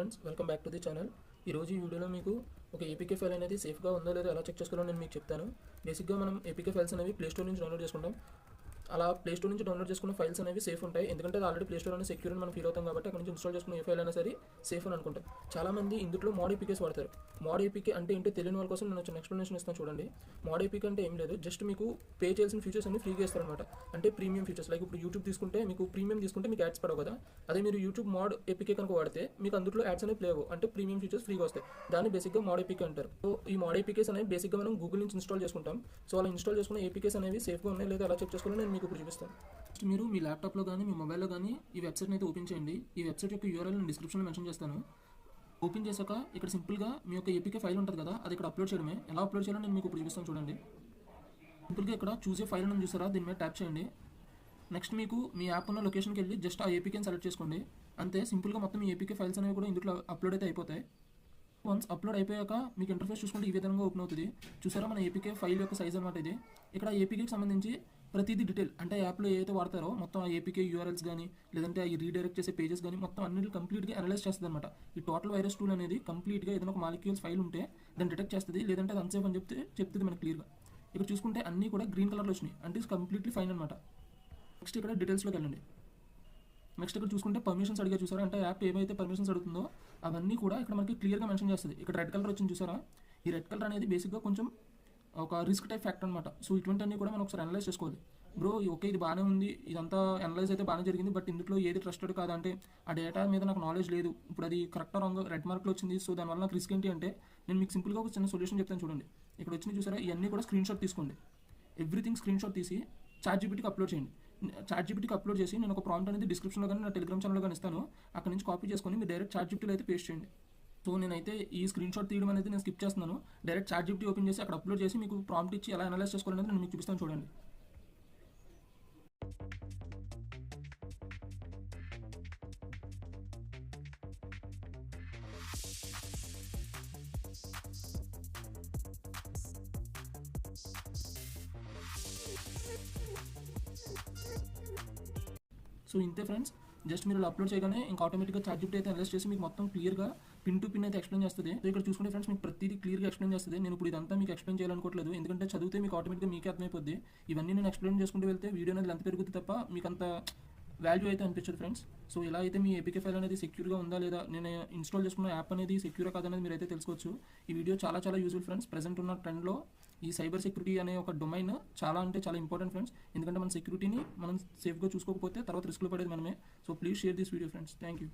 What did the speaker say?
Friends, welcome back to the channel. ఈరోజు ఈ వీడియోలో మీకు ఒక ఏపీకే ఫైల్ అనేది సేఫ్గా ఉందో లేదో ఎలా చెక్ చేసుకోవాలో నేను మీకు చెప్తాను. బేసిక్గా మనం ఏపీకే ఫైల్స్ అనేవి ప్లే స్టోర్ నుంచి డౌన్లోడ్ చేసుకుంటాం. అలా ప్లే స్టోర్ నుంచి డౌన్లోడ్ చేసుకున్న ఫైల్స్ అనేవి సేఫ్ ఉంటాయి, ఎందుకంటే అది ఆల్రెడీ ప్లే స్టోర్ అనేది సెక్యూర్ అని మనం ఫీల్ అవుతాం కాబట్టి అక్కడ నుంచి ఇన్స్టాల్ చేసుకున్న ఏ ఫైల్ అయినా సరే సేఫ్ అని అనుకుంటాం. చాలామంది ఇందులో మోడ్ ఏపీకేస్ వాడతారు. మోడ్ ఏపీకే అంటే ఏంటో తెలియని వాళ్ళ కోసం నేను చిన్న ఎక్స్ప్లెనేషన్ ఇస్తాను చూడండి. మోడ్ ఏపీకే అంటే ఏం లేదు, జస్ట్ మీకు పే చేయాల్సిన ఫీచర్స్ అన్ని ఫ్రీగా ఇస్తారనమాట. అంటే ప్రీమియం ఫీచర్స్, లైక్ ఇప్పుడు యూట్యూబ్ తీసుకుంటే మీకు ప్రీమియం తీసుకుంటే మీకు యాడ్స్ పడవు కదా. అదే మీరు యూట్యూబ్ మోడ్ ఏపీకే కనుక వాడితే మీకు అందులో యాడ్స్ అనేవి ప్లే అవ్వవు, అంటే ప్రీమియం ఫీచర్స్ ఫ్రీగా వస్తాయి. దాన్ని బేసిక్గా మోడ్ ఏపీకే అంటారు. సో ఈ మోడ్ ఏపీకేస్ అనేవి బేసిక్గా మనం గూగుల్ నుంచి ఇన్స్టాల్ చేసుకుంటాం. సో అలా ఇన్స్టాల్ చేసుకున్న ఏపీకేస్ అనేవి సేఫ్గా ఉన్నాయి లేదా ఎలా చెక్ చేసుకోవాలో నేను మీకు ఇప్పుడు చూపిస్తాను. మీరు మీ ల్యాప్టాప్లో కానీ మీ మొబైల్లో కానీ ఈ వెబ్సైట్ని అయితే ఓపెన్ చేయండి. ఈ వెబ్సైట్ యొక్క యూఆర్ఎల్ నేను డిస్క్రిప్షన్లో మెన్షన్ చేస్తాను. ఓపెన్ చేశాక ఇక్కడ సింపుల్గా మీ యొక్క ఏపీకే ఫైల్ ఉంటుంది కదా, అది ఇక్కడ అప్లోడ్ చేయడమే. ఎలా అప్లోడ్ చేయాలో నేను మీకు ఇప్పుడు చూపిస్తాను చూడండి. సింపుల్గా ఇక్కడ చూసే ఫైల్ అని చూసారా, దీని మీద ట్యాప్ చేయండి. నెక్స్ట్ మీకు మీ యాప్ ఉన్న లొకేషన్కి వెళ్ళి జస్ట్ ఆ ఏపీకేని సెలెక్ట్ చేసుకోండి. అంతే, సింపుల్గా మొత్తం ఈ ఏపీకే ఫైల్స్ అనేవి కూడా ఇందులో అప్లోడ్ అయితే అయిపోతాయి. వన్స్ అప్లోడ్ అయిపోయాక మీకు ఇంటర్ఫేస్ చూసుకుంటే ఈ విధంగా ఓపెన్ అవుతుంది. చూసారా, మన ఏపీకే ఫైల్ యొక్క సైజ్ అనమాట ఇది. ఇక్కడ ఏపీకేకి సంబంధించి ప్రతిదీ డీటెయిల్, అంటే యాప్లో ఏదైతే వాడతారో మొత్తం ఆ ఏపీకే యూఆర్ఎల్స్ కానీ లేదంటే ఈ రీడైరెక్ట్ చేసే పేజెస్ కానీ మొత్తం అన్నిటి కంప్లీట్గా అనలైజ్ చేస్తుంది అనమాట. ఈ టోటల్ వైరస్ టూల్ అనేది కంప్లీట్గా ఏదైనా ఒక మాలిక్యూల్స్ ఫైల్ ఉంటే దాన్ని డిటెక్ట్ చేస్తుంది, లేదంటే అది అన్సేఫ్ అని చెప్తుంది మనకి క్లియర్గా. ఇక్కడ చూసుకుంటే అన్నీ కూడా గ్రీన్ కలర్లో వచ్చినాయి, అంటే కంప్లీట్లీ ఫైన్ అనమాట. నెక్స్ట్ ఇక్కడ డీటెయిల్స్లోకి వెళ్ళండి. నెక్స్ట్ ఇక్కడ చూసుకుంటే పర్మిషన్స్ అడిగా చూసారా, అంటే యాప్ ఏమైతే పర్మిషన్స్ అడుగుతుందో అవన్నీ కూడా ఇక్కడ మనకి క్లియర్గా మెన్షన్ చేస్తుంది. ఇక్కడ రెడ్ కలర్ వచ్చింది చూసారా, ఈ రెడ్ కలర్ అనేది బేసిక్గా కొంచెం ఒక రిస్క్ టైప్ ఫ్యాక్టర్ అనమాట. సో ఇటువంటివన్నీ కూడా మనం ఒకసారి అనలైజ్ చేసుకోవాలి. బ్రో ఓకే, ఇది బాగానే ఉంది, ఇదంతా అనలైజ్ అయితే బాగానే జరిగింది, బట్ ఇందులో ఏది ట్రస్టెడ్ కాదా, అంటే ఆ డేటా మీద నాకు నాలెడ్జ్ లేదు, ఇప్పుడు అది కరెక్టా రాంగ్ రెడ్ మార్క్లో వచ్చింది, సో దానివల్ల నాకు రిస్క్ ఏంటి అంటే నేను మీకు సింపుల్గా ఒక చిన్న సొల్యూషన్ చెప్తాను చూడండి. ఇక్కడ వచ్చింది చూసారా, ఇవన్నీ కూడా స్క్రీన్ షాట్ తీసుకోండి. ఎవ్రీథింగ్ స్క్రీన్ షాట్ తీసి చాట్‌జీపీటీకి అప్లోడ్ చేయండి. చాట్‌జీపీటీకి అప్లోడ్ చేసి నేను ఒక ప్రాంప్ట్ అనేది డిస్క్రిప్షన్లో కానీ నా టెలిగ్రామ్ ఛానల్లో కానీ ఇస్తాను, అక్కడ నుంచి కాపీ చేసుకొని మీరు డైరెక్ట్ చాట్‌జీపీటీలో అయితే పేస్ట్ చేయండి. సో నేనైతే ఈ స్క్రీన్ షాట్ తీయడం అనేది నేను స్కిప్ చేస్తున్నాను. డైరెక్ట్ చాట్‌జీపీటీ ఓపెన్ చేసి అక్కడ అప్లోడ్ చేసి మీకు ప్రాంప్ట్ ఇచ్చి ఎలా అనలైజ్ చేసుకోవాలనేది నేను మీకు చూపిస్తాను చూడండి. సో ఇంతే ఫ్రెండ్స్, జస్ట్ మీరు అప్లోడ్ చేయగానే ఇంకా ఆటోమేటిక్గా చాట్‌జీపీటీ అయితే అనలైజ్ చేసి మీకు మొత్తం క్లియర్గా పిన్ టు పిన్ అయితే ఎక్స్ప్లెయిన్ చేస్తుంది. సో ఇక్కడ చూసుకుంటే ఫ్రెండ్స్ మీకు ప్రతిదీ క్లియర్గా ఎక్స్ప్లెయిన్ చేస్తుంది. నేను ఇప్పుడు ఇదంతా మీకు ఎక్స్ప్లెయిన్ చేయాలనుకోవట్లేదు, ఎందుకంటే చదివితే మీకు ఆటోమేటిక్గా మీకే అర్థమైపోద్ది. ఇవన్నీ నేను ఎక్స్ప్లెయిన్ చేసుకుంటూ వెళ్తే వీడియో అనేది లెంత్ పెరుగుతుంది తప్ప మీకు అంత వాల్యూ అయితే అనిపించదు ఫ్రెండ్స్. సో ఇలా అయితే మీ ఏపీకే ఫైల్ అనేది సెక్యూర్గా ఉందా లేదా, నేను ఇన్స్టాల్ చేసుకున్న యాప్ అనేది సెక్యూరా కాదనేది మీరు అయితే తెలుసుకోవచ్చు. ఈ వీడియో చాలా చాలా యూజ్ఫుల్ ఫ్రెండ్స్. ప్రెజెంట్ ఉన్న ట్రెండ్లో ఈ సైబర్ సెక్యూరిటీ అనే ఒక డొమైన్ చాలా అంటే చాలా ఇంపార్టెంట్ ఫ్రెండ్స్, ఎందుకంటే మన సెక్యూరిటీని మనం సేఫ్గా చూసుకోకపోతే తర్వాత రిస్క్లో పడేది మనమే. So please share this video friends. Thank you.